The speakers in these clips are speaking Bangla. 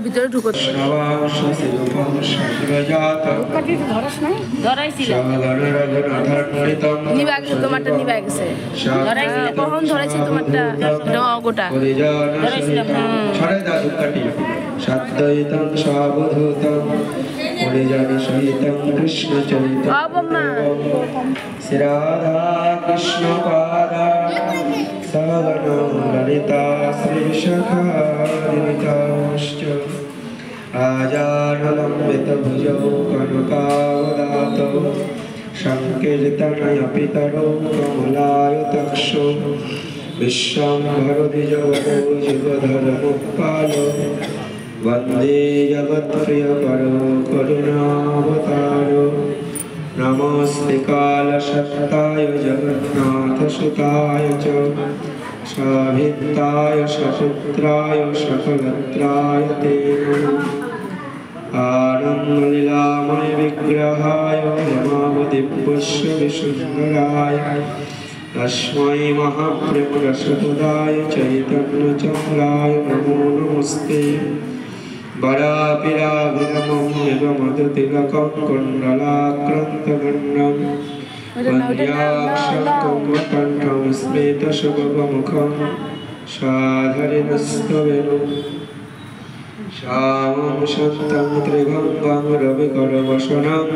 ভিতরে ঢুকো তোমারটা নিবা গেছে কখন ধরেছি তোমারটা গোটা সাদ্বৈতং সাবধূতং পরিজানি সহিতং কৃষ্ণ চরিতং শ্রী রাধা কৃষ্ণ পাদা সগণং ললিতা শ্রী সখাদিতাশ্চ আজানুলম্বিত ভুজৌ কনকাবদাতৌ সংকীর্তনয় পিতরৌ কমলায়তাক্ষৌ विश्वम्भरद्विजवरोजिगधर्मपालो वन्दे जगत्प्रियकरो करुणावतारो नमस्ते कालसत्ताय जगन्नाथसुताय च साभित्ताय सपुत्राय सकलत्राय ते नमः आनन्दलीलामय विग्रहाय रमावदिव्यस्य विसुन्दराय तस्मै महाप्रेमरसप्रदाय चैतन्यचन्द्राय नमो नमस्ते वरापिराभिरमं निगमदतिलकं कुण्डलाक्रान्तगण्डं वन्द्याक्षं कण्ठं स्मितशुभमुखं साधरिणस्तवेनं श्यामं शन्तं त्रिभङ्गं रविकरवसनं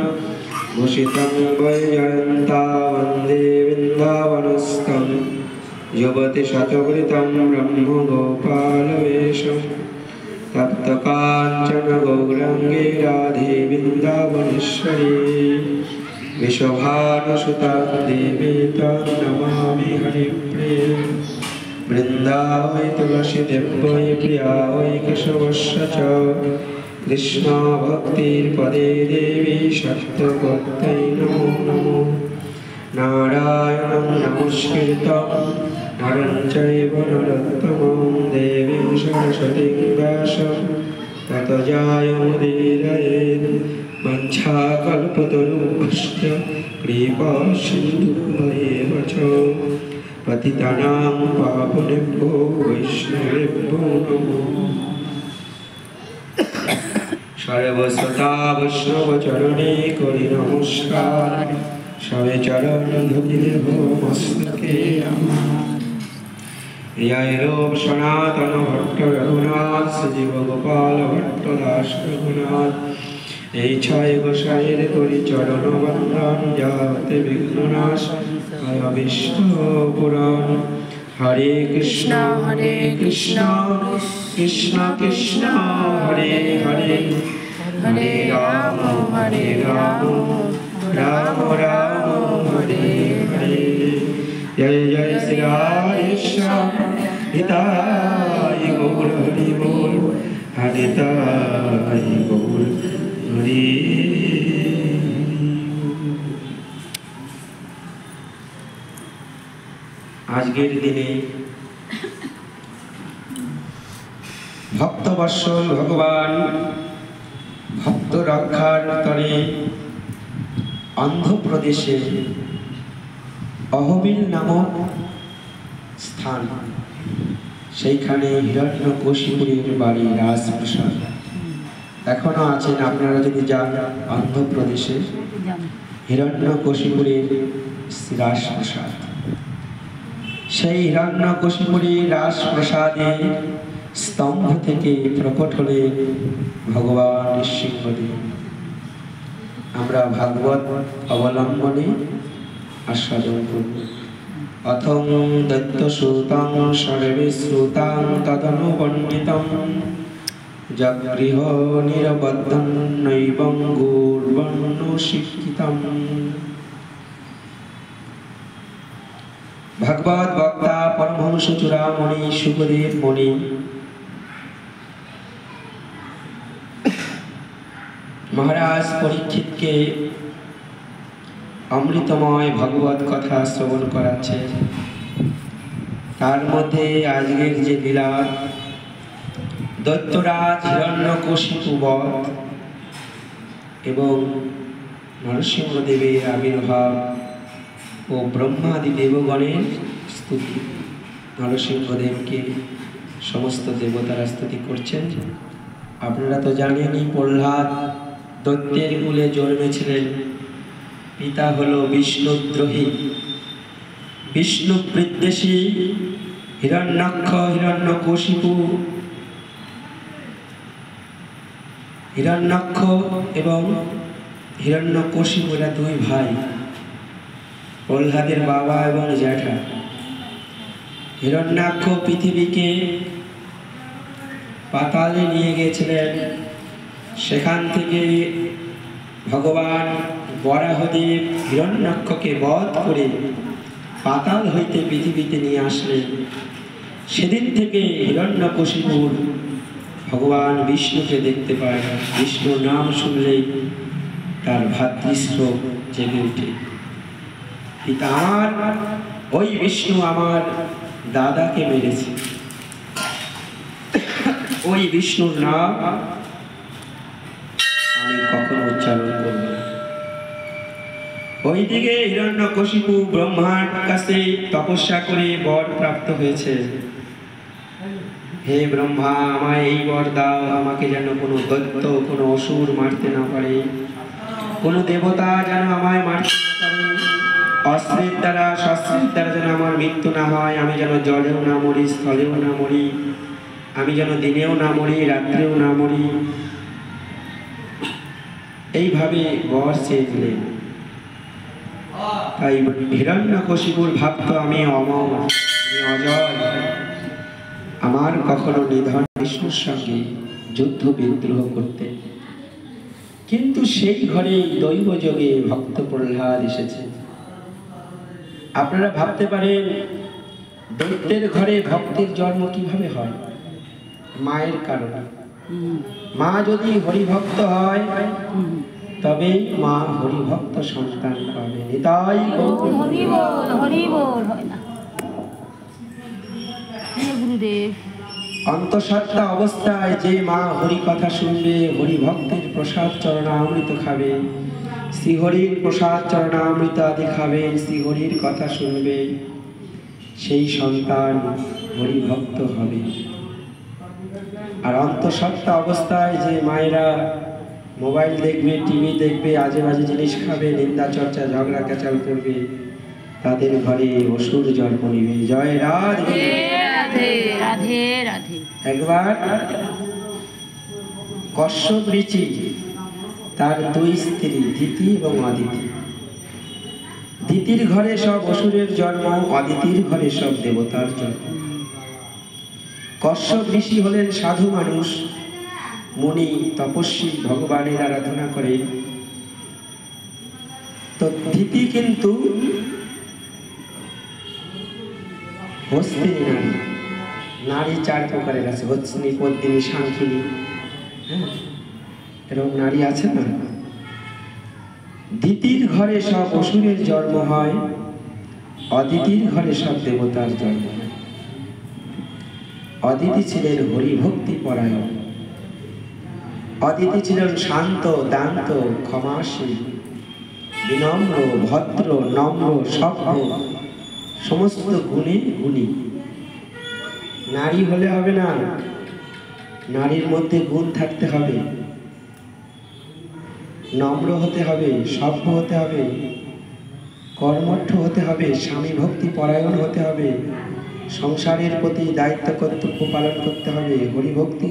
भूषितं वैजयन्ता वन्दे वृन्दावनस्थं युवति शतवृतं ब्रह्मगोपालवेशं तप्तकाञ्चन गौराङ्गे राधे वृन्दावनेश्वरी विश्वभानुसुता देवी तं नमामि हरिप्रिये वृन्दावै तुलसीदेव्यै प्रिया वै केशवस्य च कृष्णा भक्तिर्पदे देवी सत्यवत्यै नमो नमो नारायणं नमस्कृतं नरं चैव नरोत्तमं देवीं सरस्वतीं व्यासं ततो जयमुदीरयेत् वञ्चाकल्पतरुभ्यश्च कृपासिन्धुभ्येव च पतितानां पावनेभ्यो वैष्णवेभ्यो नमो सर्वसदा वैष्णवचरणे करि नमस्कार सवे चरण धुलिर्भो मस्तके जय रूप सनातन भट्ट रघुनाथ सजीव गोपाल भट्ट दास रघुनाथ এই ছয় গোসাইয়ের করি চরণ বন্দন যাতে বিঘ্ননাশ হয় বিষ্ণু পুরাণ হরে কৃষ্ণ কৃষ্ণ কৃষ্ণ হরে হরে হরে রাম রাম রাম হরে হরে জয় জয় শ্রী কৃষ্ণ হিতায় গৌর হরি বল হরিতায় গৌর হরি। আজকের দিনে ভক্তবৎসল ভগবান ভক্ত রক্ষার তরে অন্ধ্রপ্রদেশে অহবিল নামক স্থান, সেইখানে হিরণ্যকশিপুরের বাড়ি রাজপ্রসাদ এখনো আছেন। আপনারা যদি যান অন্ধ্রপ্রদেশে হিরণ্যকশিপুরের রাজপ্রসাদ, সেই হিরণ্যকশিপুরের রাজপ্রসাদে স্তম্ভ থেকে প্রকট হলেন ভগবান নৃসিংহদেব। আমরা ভাগবত অবলম্বনে আস্বাদন করব। অথং দত্তসূতাং সর্বে শ্রুতাং তদনুপণ্ডিতং জগৃহ নিরবদ্ধং নৈবং গৌর্বণ্য শিক্ষিতং। ভগবত বক্তা পরমহংস চূড়ামণি সুখদেব মুনি মহারাজ পরীক্ষিতকে অমৃতময় ভগবত কথা শ্রবণ করাচ্ছে। তার মধ্যে আজকের যে লীলা, দৈত্যরাজ হিরণ্যকশিপু বধ এবং নরসিংহদেবের আবির্ভাব ও ব্রহ্মাদি দেবগণের স্তুতি। নরসিংহদেবকে সমস্ত দেবতারা স্তুতি করছেন। আপনারা তো জানেনই, প্রহ্লাদ দৈত্যের কুলে জন্মেছিলেন। পিতা হলো বিষ্ণুদ্রোহী, বিষ্ণু বিদ্বেষী হিরণ্যাক্ষ, হিরণ্যকশিপু। হিরণ্যাক্ষ এবং হিরণ্যকশিপু এরা দুই ভাই, প্রহ্লাদের বাবা এবং জ্যাঠা। হিরণ্যাক্ষ পৃথিবীকে পাতালে নিয়ে গেছিলেন। সেখান থেকে ভগবান বরাহদেব হিরণ্যাক্ষকে বধ করে পাতাল হইতে পৃথিবীতে নিয়ে আসলেন, সেদিন থেকে হিরণ্যকশিপুর ভগবান বিষ্ণুকে দেখতে পায়। বিষ্ণুর নাম শুনলেই তার ভাতৃস্রোত জেগে উঠে। পিতা, আমার ওই বিষ্ণু আমার দাদাকে মেরেছে, ওই বিষ্ণুর নাম আমি কখনো উচ্চারণ করব না। ওইদিকে হিরণ্যকশিপু ব্রহ্মার কাছে তপস্যা করে বর প্রাপ্ত হয়েছে। হে ব্রহ্মা, আমায় এই বর দাও, আমাকে যেন কোনো দৈত্য, কোনো অসুর মারতে না পারে, কোনো দেবতা যেন আমায় মারতে না পারে, অস্ত্রের দ্বারা শস্ত্রের দ্বারা যেন আমার মৃত্যু না হয়, আমি যেন জলেও না মরি, স্থলেও না মরি, আমি যেন দিনেও না মরি, রাত্রেও না মরি। এইভাবে বর চেয়েছিলেন। তাই হিরণ্যকশিপুর ভাবত আমি অমর, আমি অজয়, আমার কখনো নিধন বিষ্ণুর সঙ্গে যুদ্ধ বিদ্রোহ করতে। কিন্তু সেই ঘরে দৈবযোগে ভক্ত প্রহ্লাদ এসেছে। আপনারা ভাবতে পারেন দৈত্যের ঘরে ভক্তের জন্ম কিভাবে হয়? মায়ের কারণে। মা যদি হরিভক্ত হয় তবে মা হরিভক্ত সন্তান পাবে। নিতাই অন্তঃসত্ত্বা অবস্থায় যে মা হরি কথা শুনবে, হরিভক্তের প্রসাদ চরণামৃত খাবে, শ্রীহরির প্রসাদ চরণামৃত আদি খাবেন, শ্রীহরির কথা শুনবে, সেই সন্তান হরিভক্ত হবে। আর অন্তঃসত্ত্বা অবস্থায় যে মায়েরা মোবাইল দেখবে, টিভি দেখবে, আজে বাজে জিনিস খাবে, নিন্দা চর্চা ঝগড়া ক্যাচাল করবে, তাদের ঘরে অসুর জন্ম নিবে। জয় রাধে রাধে রাধে। একবার কশ্যপ ঋষি তার দুই স্ত্রী দিতি এবং অদিতি, দিতির ঘরে সব অসুরের জন্ম, অদিতির ঘরে সব দেবতার জন্ম। কশ্যপ ঋষি হলেন সাধু মানুষ, মুনি, তপস্বী, ভগবানের আরাধনা করে। তো দিতি কিন্তু হস্তিনী নারী। নারী চার প্রকারের আছে, হস্তিনী, পদ্মিনী, সাংখিনী, এরকম নারী আছে না। দিতির ঘরে সব অসুরের জন্ম হয়, অদিতির ঘরে সব দেবতার জন্ম হয়। অদিতি ছিলেন হরিভক্তি পরায়ণ, অদিতি ছিলেন শান্ত, দান্ত, ক্ষমাশীল, বিনম্র, ভদ্র, নম্র, সভ্য, সমস্ত গুণে গুণী। নারী হলে হবে না, নারীর মধ্যে গুণ থাকতে হবে, নম্র হতে হবে, সভ্য হতে হবে, কর্মঠ হতে হবে, স্বামী ভক্তি পরায়ণ হতে হবে, সংসারের প্রতি দায়িত্ব কর্তব্য পালন করতে হবে, হরিভক্তি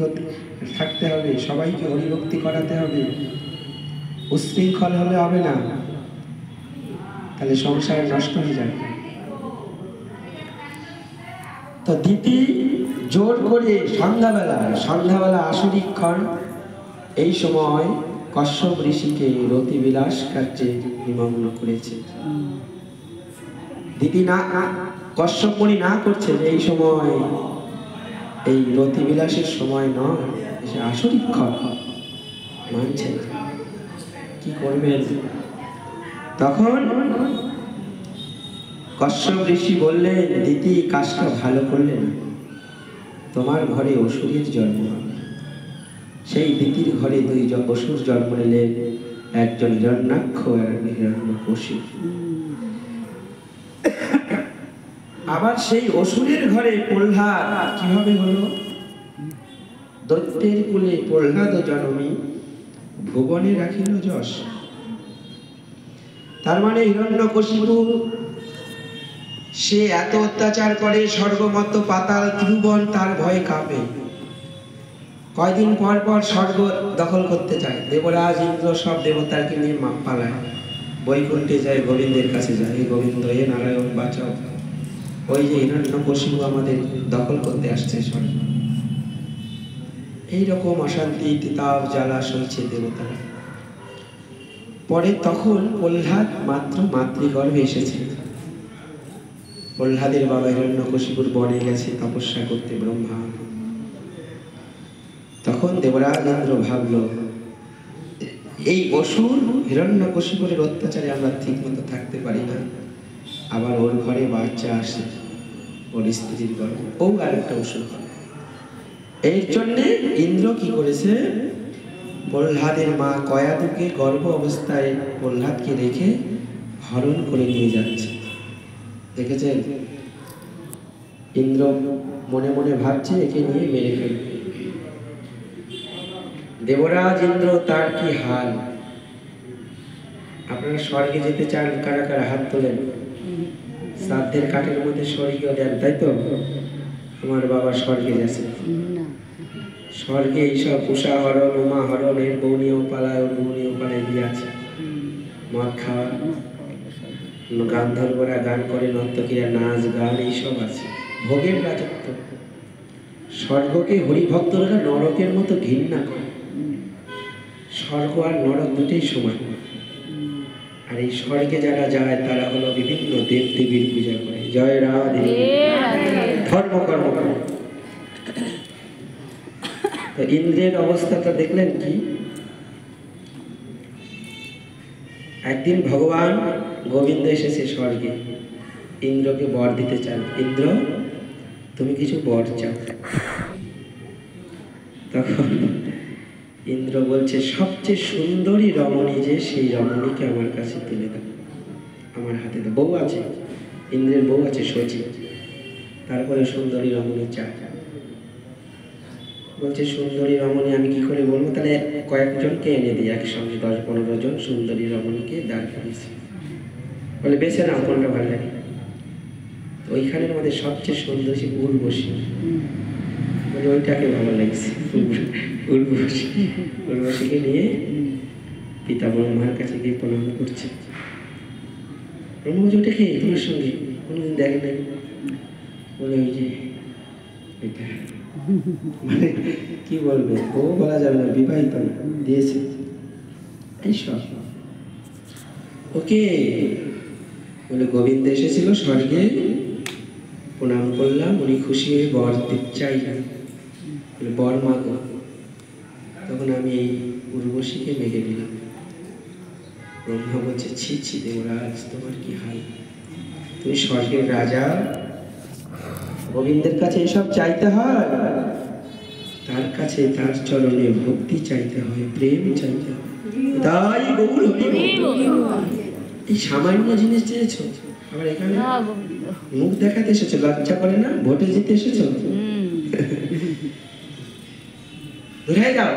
থাকতে হবে, সবাইকে হরিভক্তি করাতে হবে। উচ্ছৃঙ্খল হলে হবে না, তাহলে সংসার নষ্ট হয়ে যাবে। তো দিতি জোর করে সন্ধ্যাবেলা আসরিক্ষণ, এই সময় কশ্যপ ঋষিকে রতিবিলাস কার্যে নিমগ্ন করেছে। দিদি না, কশ্যপ মুনি না করছে যে এই সময়, এই রতিবিলাসের সময় নয়, সে আসরিক্ষণ মানছে। কি করবেন? তখন কশ্যপ ঋষি বললেন, দিদি কাজটা ভালো করলে না, তোমার ঘরে অসুরের জন্ম হবে। সেই দিদির ঘরে দুই অসুর জন্ম নিলেন, একজন হিরণ্যাক্ষ আর হিরণ্যকশিপু। আবার সেই অসুরের ঘরে প্রহ্লাদ কিভাবে হলো? দৈত্যের কুলে প্রহ্লাদ জননী, ভুবনে রাখিল যশ। তার মানে হিরণ্যকশিপু সে এত অত্যাচার করে, স্বর্গমত্ত পাতাল ত্রিভুবন তার ভয়ে কাঁপে। কয়দিন পর পর স্বর্গ দখল করতে চায়, দেবরাজ ইন্দ্র সব দেবতাকে নিয়ে পালায়, বৈকুণ্ঠে যায়, গোবিন্দের কাছে যায়, হে গোবিন্দ, হে নারায়ণ বাঁচাও, ওই যে হিরণ্যকশিপু আমাদের দখল করতে আসছে স্বর্গ। এইরকম অশান্তি, তিতাব, জ্বালা সইছে দেবতারা। পরে তখন প্রহ্লাদ মাতৃগর্ভে এসেছে। প্রহ্লাদের বাবা হিরণ্যকশিপুর বনে গেছে তপস্যা করতে ব্রহ্মা। তখন দেবরাজ ইন্দ্র ভাবলো, এই অসুর হিরণ্যকশিপুরের অত্যাচারে আমরা ঠিক মতো থাকতে পারি না, আবার ওর ঘরে বাচ্চা আসে, ওর স্ত্রীর ঘরে ও আরেকটা অসুর হয়। এই জন্যে ইন্দ্র কি করেছে, প্রহ্লাদের মা কয়াদুকে গর্ভ অবস্থায় প্রহ্লাদকে রেখে হরণ করে নিয়ে যাচ্ছে। দেখেছেন, ইন্দ্র মনে মনে ভাবছে একে নিয়ে মেরে ফেলবে। দেবরাজ ইন্দ্র তার কি হাল। আপনারা স্বর্গে যেতে চান, কারা কারা হাত তোলেন? শ্রাদ্ধের কাঠের মধ্যে স্বর্গীয় দেন, তাই তো? আমার বাবা স্বর্গে গেছে। স্বর্গে এইসব উষা হরণ, উমা হরণ, এর বৌনীয় পালায়, ওর বৌনীয় পালায় দিয়ে আছে। মদ খাওয়া, গান্ধর্বরা গান করে, নর্তকীরা নাচ গান, এইসব আছে। ভোগের রাজত্ব। স্বর্গকে হরিভক্তরা নরকের মতো ঘৃণা করে। স্বর্গ আর নরক দুটোই সমান। আর এই স্বর্গে যারা যায় তারা হলো বিভিন্ন দেব দেবীর পূজা করে। জয় রাধে, ধর্ম কর্ম করে। তো ইন্দ্রের অবস্থাটা দেখলেন কি? একদিন ভগবান গোবিন্দ এসেছে স্বর্গে, ইন্দ্রকে বর দিতে চান। ইন্দ্র, তুমি কিছু বর চাও। তখন ইন্দ্র বলছে, সবচেয়ে সুন্দরী রমণী যে, সেই রমণীকে আমার কাছে তুলে দাও, আমার হাতে দাও। বউ আছে, ইন্দ্রের বউ আছে শচী। তারপরে সুন্দরী রমণী চায়। বলছে, সুন্দরী রমণী আমি কি করে বলবো? তাহলে কয়েকজনকে এনে দিই একসঙ্গে, 10-15 জন সুন্দরী রমণীকে দাঁড় করেছে। বলে, বেছে নাও কোনটা ভালো লাগে। ওইখানের মধ্যে সবচেয়ে সুন্দর সে উর্বশী। বলে, ওইটাকে ভালো লাগছে, উর্বশী। উর্বশীকে নিয়ে পিতা ব্রহ্মার কাছে গিয়ে প্রণাম করছে। ব্রহ্মা বলছে, ওটা কে তোমার সঙ্গে? কোনোদিন দেখে নাই। বলে, ওই যে ওইটা। মানে কি বলবে, ও বলা যাবে না, বিবাহিত দিয়েছে এইসব। ওকে বলে, গোবিন্দ এসেছিল স্বর্গে, প্রণাম করলাম, উনি খুশি হয়ে বর চাই, বলে বর মাগো। তখন আমি এই উর্বশীকে মেগে দিলাম। ব্রহ্মা বলছে, ছি ছি দেবরাজ, তোমার কি হাল? তুমি স্বর্গের রাজা, গোবিন্দের কাছে এসব চাইতে হয়? তার কাছে, তার চরণে ভক্তি চাইতে হয়, প্রেম চাইতে হয়। তাই গৌর এই সামান্য জিনিস চেয়েছো, আবার এখানে মুখ দেখাতে এসেছো, লজ্জা করে না? ভোটে জিতে এসেছো, দূরে যাও।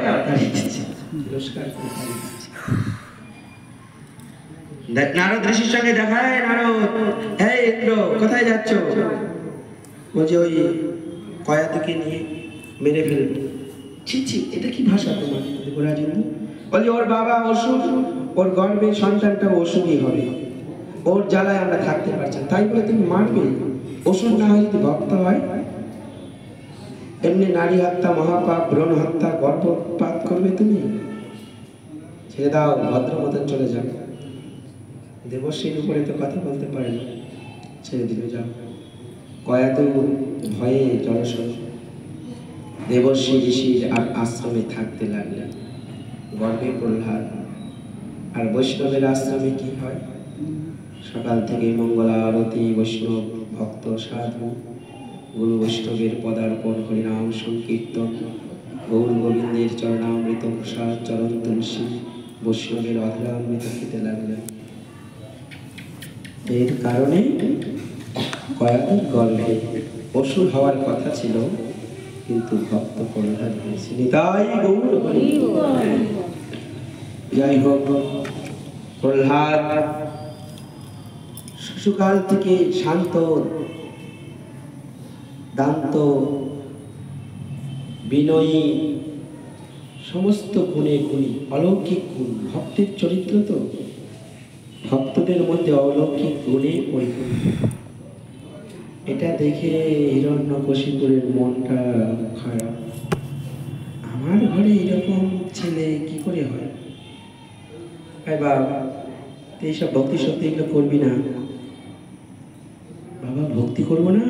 নারদ ঋষির সঙ্গে দেখায়। নারদ, হে ইন্দ্র, কোথায় যাচ্ছ? বলছে, ওই কয়াতুকে নিয়ে মেরে ফেলবো। ছি ছি, এটা কি ভাষা তোমার? দেবরাজ ইন্দ্র বলছে, ওর বাবা অসুখ, ওর গর্ভের সন্তানটা অসুখই হবে, ওর জ্বালায় আমরা থাকতে পারছি না, তাই বলে তুমি মারবে? অসুখ না হয় যদি ভক্ত হয়? এমনি নারী হত্যা মহাপাপ, ভ্রূণ হত্যা, গর্ভপাত করবে তুমি? ছেড়ে দাও, ভদ্র মতন চলে যাও। দেবশ্রীর উপরে তো কথা বলতে পারে না, ছেড়ে দিলে যাও। কয়াতু ভয়ে জড়সড় দেবশ্রী ঋষির আর আশ্রমে থাকতে লাগলেন। গর্ভে প্রহ্লাদ। আর বৈষ্ণবের আশ্রমে কি হয়? সকাল থেকে মঙ্গলা আরতি, বৈষ্ণব ভক্ত সাধু গুরু বৈষ্ণবের পদার্পণ, হরিনাম সংকীর্তন, গৌর গোবিন্দের চরণামৃত প্রসাদ, চরণ তুলসী, বৈষ্ণবের অধরামৃত খেতে লাগলেন। এর কারণে কয়াতুর গর্ভে অসুর হওয়ার কথা ছিল, কিন্তু ভক্ত প্রহ্লাদ হয়েছে। নিতাই গৌর হরি। যাই হোক, প্রহ্লাদ শিশুকাল থেকে শান্ত, দান্ত, বিনয়ী, সমস্ত গুণে গুণী, অলৌকিক গুণ। ভক্তের চরিত্র তো ভক্তদের মধ্যে অলৌকিক গুণে পরিপূর্ণ। এটা দেখে হিরণ্যকশিপুরের মনটা খারাপ। আমার ঘরে এরকম ছেলে কি করে হয়? বাবা, এইসব ভক্তি শক্তি এগুলো করবি না বাবা, ভক্তি ভক্তি করব না?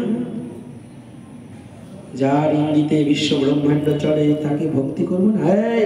যার ইঙ্গিতে বিশ্ব ব্রহ্মাণ্ড চলে তাকে ভক্তি করব না? এই